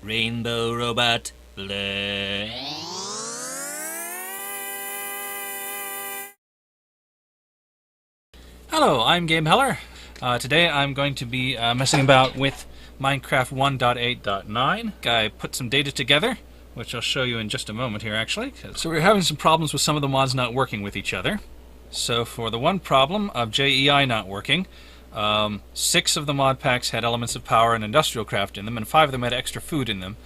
Rainbow Robot Blur. Hello, I'm Gabe Heller. Today I'm going to be messing about with Minecraft 1.8.9. I put some data together, which I'll show you in just a moment here actually. So we're having some problems with some of the mods not working with each other. So for the one problem of JEI not working, 6 of the mod packs had elements of power and industrial craft in them, and 5 of them had extra food in them.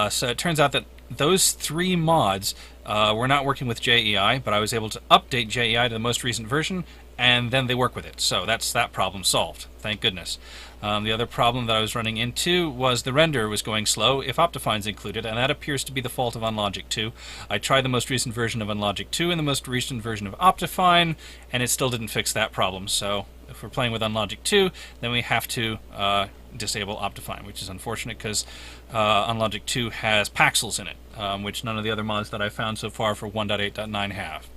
So it turns out that those 3 mods were not working with JEI, but I was able to update JEI to the most recent version, and then they work with it. So that's that problem solved. Thank goodness. The other problem that I was running into was the render was going slow if Optifine's included, and that appears to be the fault of Unlogic 2. I tried the most recent version of Unlogic 2 and the most recent version of Optifine, and it still didn't fix that problem. So if we're playing with Unlogic 2, then we have to disable Optifine, which is unfortunate because Unlogic 2 has Paxels in it, which none of the other mods that I've found so far for 1.8.9 have.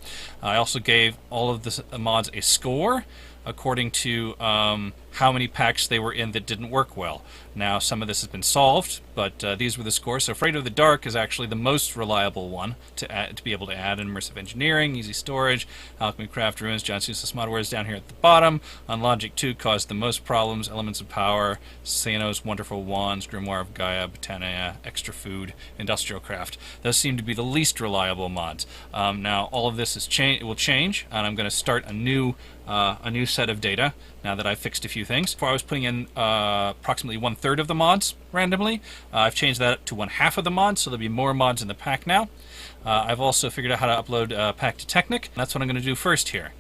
I also gave all of the mods a score according to how many packs they were in that didn't work well. Now, some of this has been solved, but these were the scores. So Afraid of the Dark is actually the most reliable one to be able to add. Immersive Engineering, Easy Storage, Alchemy Craft Ruins, John's Useless Modware is down here at the bottom. Unlogic 2 caused the most problems. Elements of Power, Sano's Wonderful Wands, Grimoire of Gaia, Botania, Extra Food, Industrial Craft. Those seem to be the least reliable mods. Now, all of this will change, and I'm going to start a new set of data now that I've fixed a few things. Before I was putting in approximately 1/3 of the mods randomly. I've changed that to 1/2 of the mods, so there'll be more mods in the pack now. I've also figured out how to upload a pack to Technic. That's what I'm going to do first here.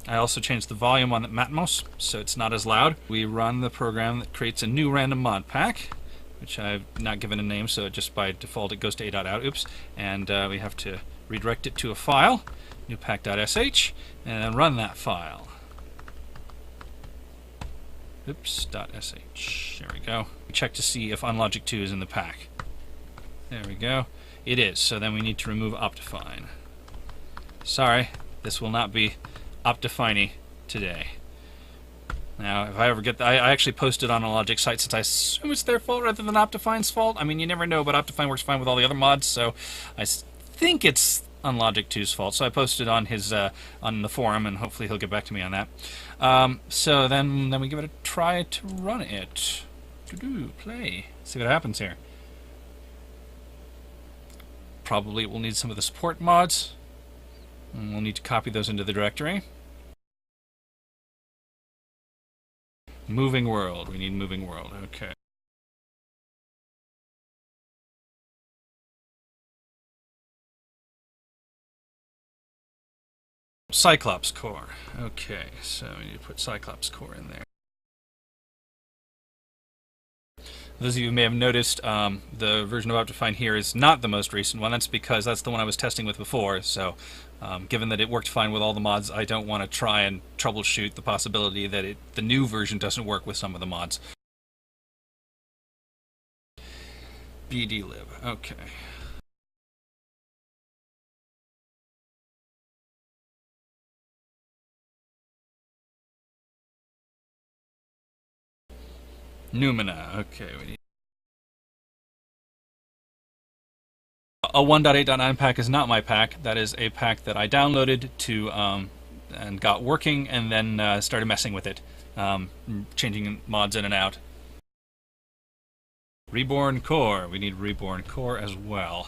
I also changed the volume on the Matmos, so it's not as loud. We run the program that creates a new random mod pack, which I've not given a name, so just by default it goes to a.out. Oops. And we have to redirect it to a file, newpack.sh, and then run that file. Oops, .sh. There we go. Check to see if Unlogic 2 is in the pack. There we go. It is, so then we need to remove Optifine. Sorry, this will not be Optifine-y today. Now, if I ever get I actually posted on a Logic site since I assume it's their fault rather than Optifine's fault. I mean, you never know, but Optifine works fine with all the other mods, so I think it's Unlogic 2's fault. So I posted on his on the forum, and hopefully he'll get back to me on that. So then we give it a try to run it. Play. See what happens here. Probably it will need some of the support mods, and we'll need to copy those into the directory. Moving World. We need Moving World. Okay. Cyclops Core. Okay, so we need to put Cyclops Core in there. Those of you who may have noticed, the version of Optifine here is not the most recent one. That's because that's the one I was testing with before. So, given that it worked fine with all the mods, I don't want to try and troubleshoot the possibility that the new version doesn't work with some of the mods. bdlib. Okay. Numina. Okay, we need a 1.8.9 pack is not my pack. That is a pack that I downloaded to and got working, and then started messing with it, changing mods in and out. Reborn Core. We need Reborn Core as well.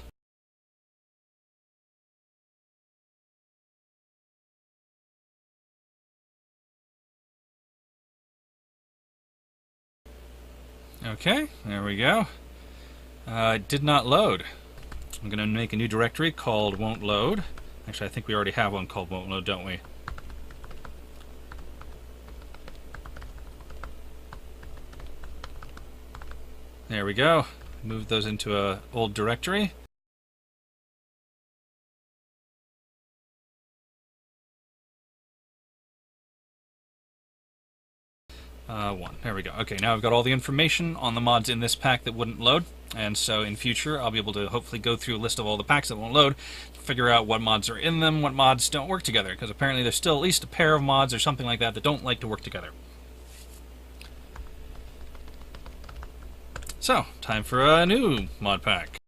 Okay, there we go. It did not load. I'm going to make a new directory called won't load. Actually, I think we already have one called won't load, don't we? There we go. Move those into an old directory. There we go. Okay, now I've got all the information on the mods in this pack that wouldn't load, and so in future I'll be able to hopefully go through a list of all the packs that won't load, figure out what mods are in them, what mods don't work together, because apparently there's still at least a pair of mods or something like that that don't like to work together. So, time for a new mod pack.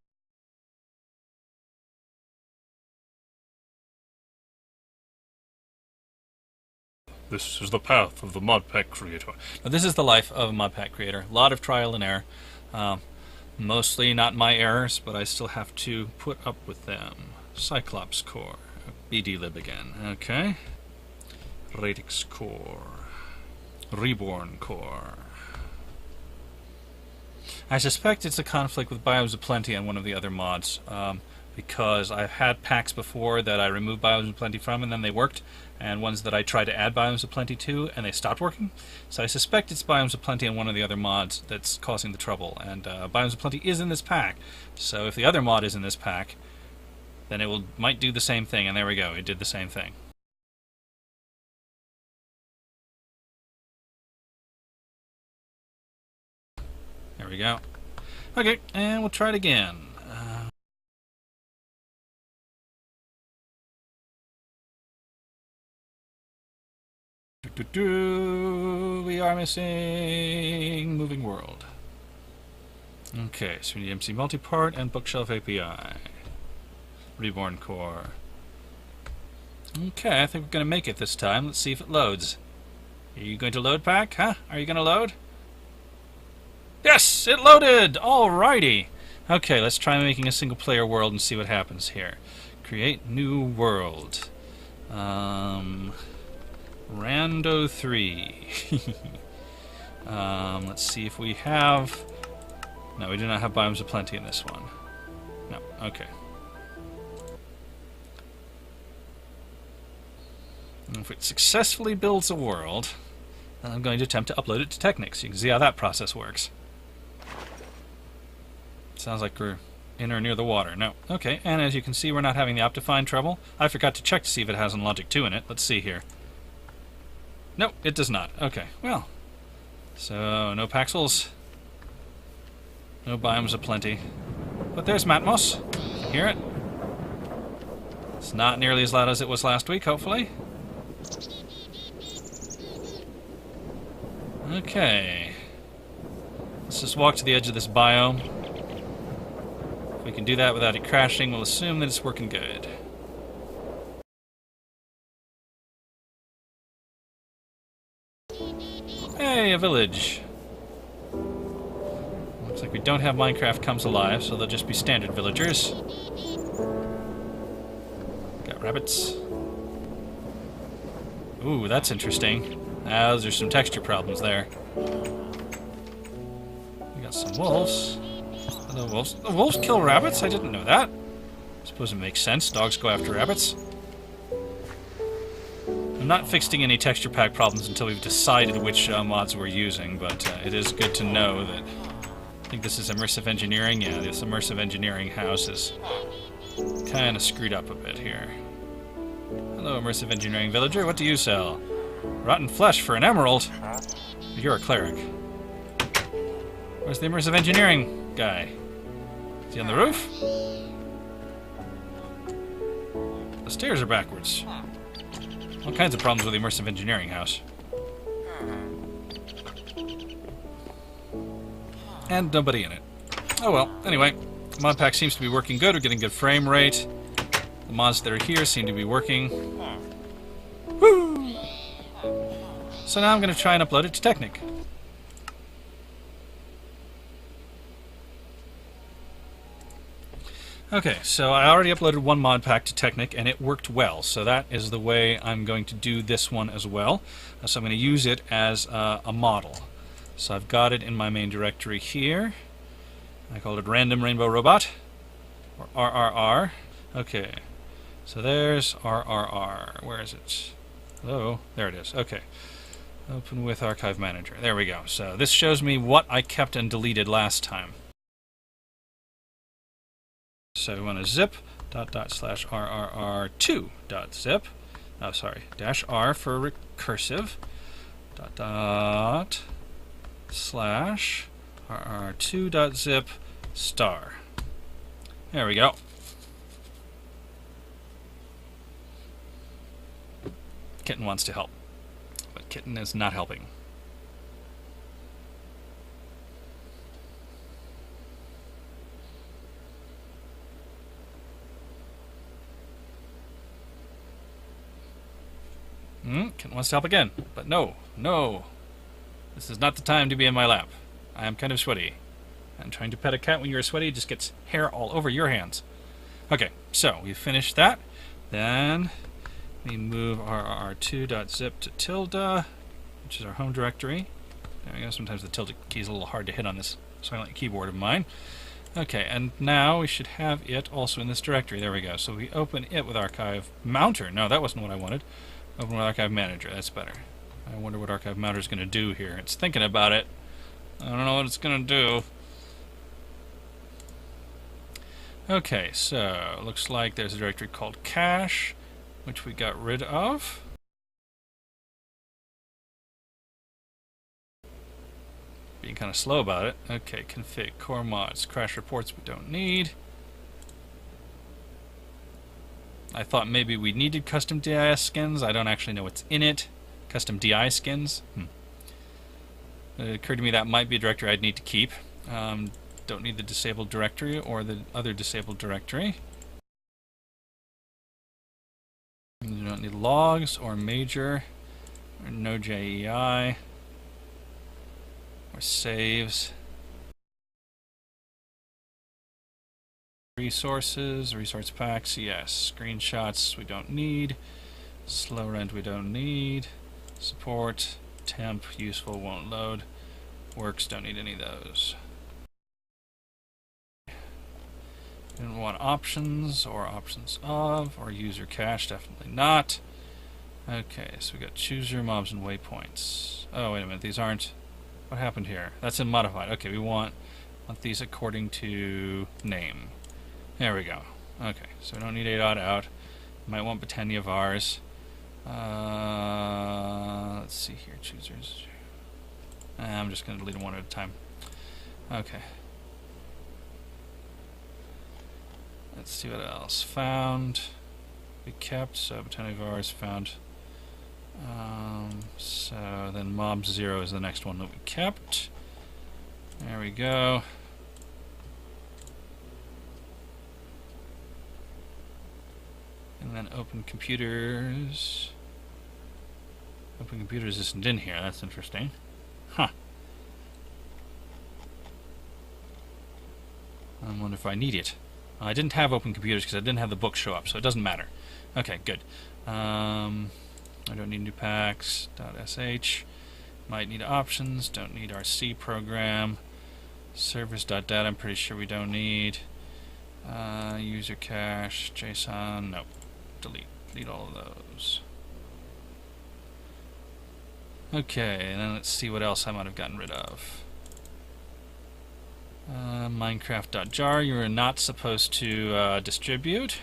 This is the path of the Modpack creator. Now, this is the life of a Modpack creator. A lot of trial and error. Mostly not my errors, but I still have to put up with them. Cyclops core. BDlib again. Okay. Radix core. Reborn core. I suspect it's a conflict with Biomes of Plenty on one of the other mods. Because I've had packs before that I removed Biomes of Plenty from and then they worked, and ones that I tried to add Biomes of Plenty to and they stopped working. So I suspect it's Biomes of Plenty on one of the other mods that's causing the trouble, and Biomes of Plenty is in this pack. So if the other mod is in this pack, then it might do the same thing, and there we go, it did the same thing. There we go. Okay, and we'll try it again. We are missing Moving World. Okay, so we need MC Multipart and Bookshelf API. Reborn Core. Okay, I think we're going to make it this time. Let's see if it loads. Are you going to load, pack? Huh? Are you going to load? Yes! It loaded! Alrighty! Okay, let's try making a single player world and see what happens here. Create new world. Rando 3. Let's see if we have... No, we do not have Biomes of Plenty in this one. No, okay. And if it successfully builds a world, then I'm going to attempt to upload it to Technic so you can see how that process works. Sounds like we're in or near the water. No. Okay, and as you can see, we're not having the Optifine trouble. I forgot to check to see if it has an Logic 2 in it. Let's see here. No, it does not. Okay, well. So, no Paxels. No Biomes of Plenty. But there's Matmos. You can hear it. It's not nearly as loud as it was last week, hopefully. Okay. Let's just walk to the edge of this biome. If we can do that without it crashing, we'll assume that it's working good. Hey, a village. Looks like we don't have Minecraft Comes Alive, so they'll just be standard villagers. Got rabbits. Ooh, that's interesting. Those are some texture problems there. We got some wolves. Hello, wolves. The wolves kill rabbits? I didn't know that. I suppose it makes sense. Dogs go after rabbits. I'm not fixing any texture pack problems until we've decided which mods we're using, but it is good to know that... I think this is immersive engineering. Yeah, this immersive engineering house is kind of screwed up a bit here. Hello, immersive engineering villager. What do you sell? Rotten flesh for an emerald? You're a cleric. Where's the immersive engineering guy? Is he on the roof? The stairs are backwards. All kinds of problems with the immersive engineering house. And nobody in it. Oh well, anyway. Modpack seems to be working good. We're getting good frame rate. The mods that are here seem to be working. Woo! So now I'm going to try and upload it to Technic. Okay, so I already uploaded one mod pack to Technic and it worked well, so that is the way I'm going to do this one as well. So I'm going to use it as a model. So I've got it in my main directory here. I called it Random Rainbow Robot, or RRR. Okay, so there's RRR. Where is it? Hello? There it is. Okay. Open with Archive Manager. There we go. So this shows me what I kept and deleted last time. So we want to zip /rrr2.zip. Oh, sorry. -r for recursive. /rrr2.zip star. There we go. Kitten wants to help, but Kitten is not helping. Kitten wants to help again, but no, no. This is not the time to be in my lap. I am kind of sweaty. And trying to pet a cat when you're sweaty, it just gets hair all over your hands. Okay, so we finished that. Then we move our r2.zip to tilde, which is our home directory. There we go. Sometimes the tilde key is a little hard to hit on this silent keyboard of mine. Okay, and now we should have it also in this directory. There we go. So we open it with Archive Mounter. No, that wasn't what I wanted. Open with Archive Manager. That's better. I wonder what Archive Mounter is going to do here. It's thinking about it. I don't know what it's going to do. Okay, so looks like there's a directory called Cache, which we got rid of. Being kind of slow about it. Okay, config core mods, crash reports we don't need. I thought maybe we needed custom DIS skins. I don't actually know what's in it. Custom DI skins. It occurred to me that might be a directory I'd need to keep. Don't need the disabled directory or the other disabled directory. You don't need logs or major or no JEI or saves. Resources, resource packs, yes. Screenshots we don't need. Slow rent we don't need. Support, temp, useful, won't load. Works, don't need any of those. Didn't want options or options of or user cache, definitely not. Okay, so we got chooser, mobs, and waypoints. Oh, wait a minute, these aren't. What happened here? That's in modified. Okay, we want these according to name. There we go. Okay, so we don't need a dot out. Might want Britannia vars. Let's see here, choosers. I'm just going to delete them one at a time. Okay. Let's see what else. Found. We kept, so Britannia vars found. So then mob 0 is the next one that we kept. There we go. And then open computers. Open computers isn't in here. That's interesting. Huh. I wonder if I need it. I didn't have open computers because I didn't have the book show up, so it doesn't matter. Okay, good. I don't need new packs. .sh. Might need options. Don't need our C program. Servers.dat I'm pretty sure we don't need. User cache. JSON. Nope. Delete all of those. Okay, and then let's see what else I might have gotten rid of. Minecraft.jar you are not supposed to distribute.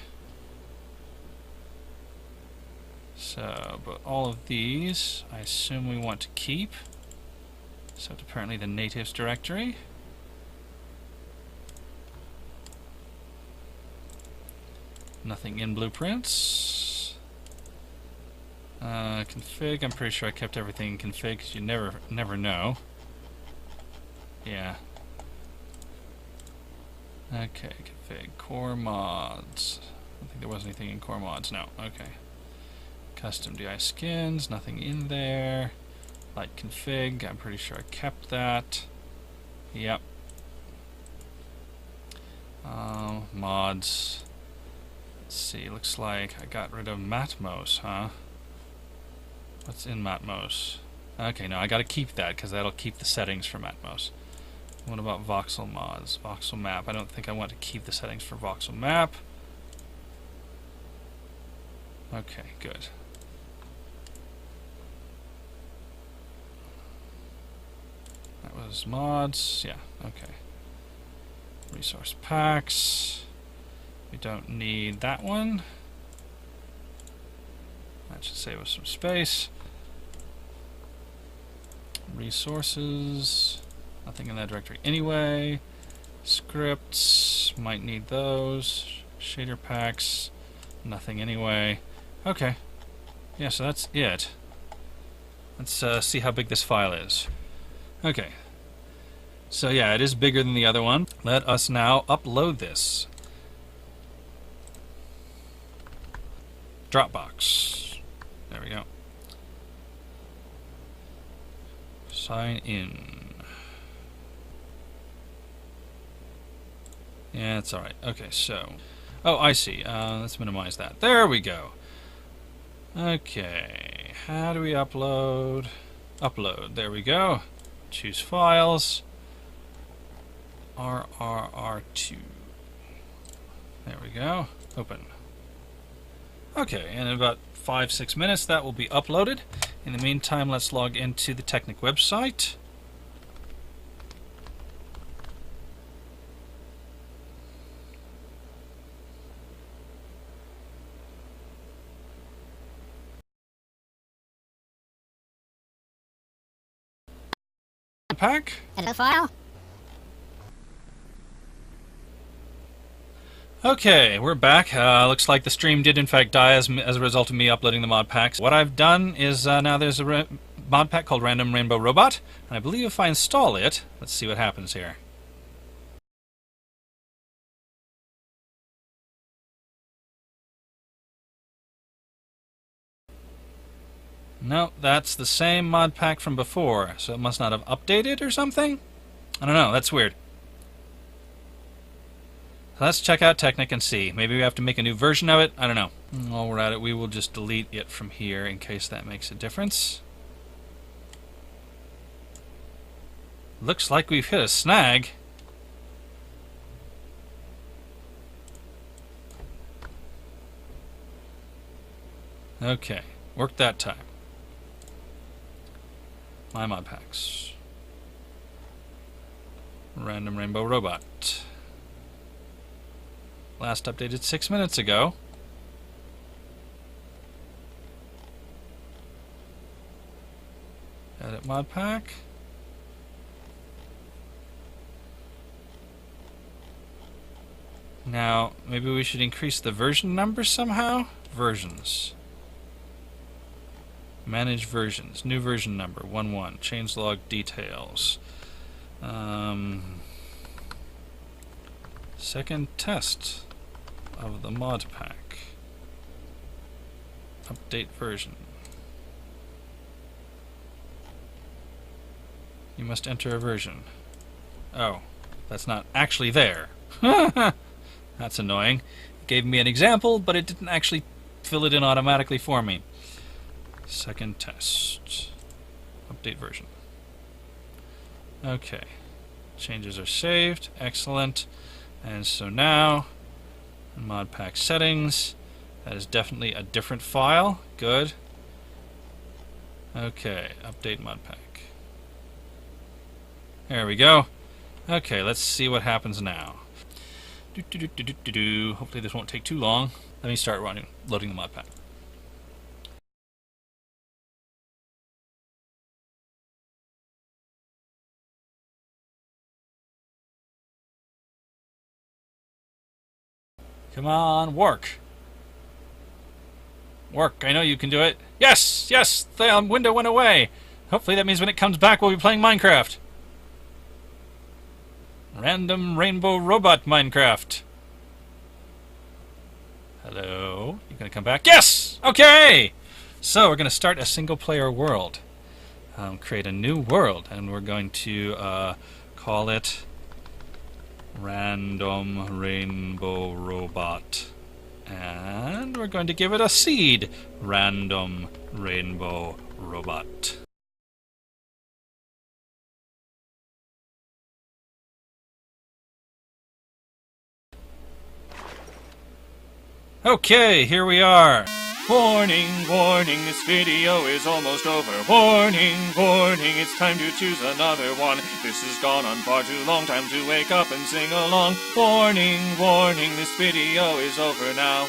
So, but all of these I assume we want to keep. So it's apparently the natives directory. Nothing in blueprints. Config, I'm pretty sure I kept everything in config because you never know. Yeah. Okay, config, core mods. I don't think there was anything in core mods, no, okay. Custom DI skins, nothing in there. Light config, I'm pretty sure I kept that. Yep. Mods. Let's see, looks like I got rid of Matmos, huh? What's in Matmos? Okay, no, I gotta keep that because that'll keep the settings for Matmos. What about voxel mods? Voxel map. I don't think I want to keep the settings for voxel map. Okay, good. That was mods. Yeah, okay. Resource packs. We don't need that one. That should save us some space. Resources. Nothing in that directory anyway. Scripts. Might need those. Shader packs. Nothing anyway. Okay. Yeah, so that's it. Let's see how big this file is. Okay. So yeah, it is bigger than the other one. Let us now upload this. Dropbox. There we go. Sign in. Yeah, it's alright. Okay, so... Oh, I see. Let's minimize that. There we go. Okay. How do we upload? Upload. There we go. Choose files. RRR2. There we go. Open. Okay, and in about 5-6 minutes that will be uploaded. In the meantime, let's log into the Technic website. Modpack. Hello, file. Okay, we're back. Looks like the stream did in fact die as a result of me uploading the mod packs. What I've done is now there's a mod pack called Random Rainbow Robot, and I believe if I install it, let's see what happens here. No, that's the same mod pack from before, so it must not have updated or something? I don't know, that's weird. Let's check out Technic and see. Maybe we have to make a new version of it. I don't know. While we're at it, we will just delete it from here in case that makes a difference. Looks like we've hit a snag. Okay, worked that time. My mod packs. Random Rainbow Robot. Last updated 6 minutes ago. Edit mod pack. Now, maybe we should increase the version number somehow? Versions. Manage versions. New version number 11. Changelog details. Second test of the mod pack. Update version. You must enter a version. Oh, that's not actually there. That's annoying. It gave me an example, but it didn't actually fill it in automatically for me. Second test. Update version. Okay. Changes are saved. Excellent. And so now, in mod pack settings, that is definitely a different file. Good. Okay, update mod pack. There we go. Okay, let's see what happens now. Hopefully this won't take too long. Let me start loading the mod pack. Come on, work. Work, I know you can do it. Yes, yes, the window went away. Hopefully that means when it comes back we'll be playing Minecraft. Random Rainbow Robot Minecraft. Hello? You gonna come back? Yes! Okay! So we're gonna start a single player world. Create a new world, and we're going to call it Random Rainbow Robot. And we're going to give it a seed. Random Rainbow Robot. Okay, here we are. Warning, warning, this video is almost over. Warning, warning, it's time to choose another one. This has gone on far too long, time to wake up and sing along. Warning, warning, this video is over now.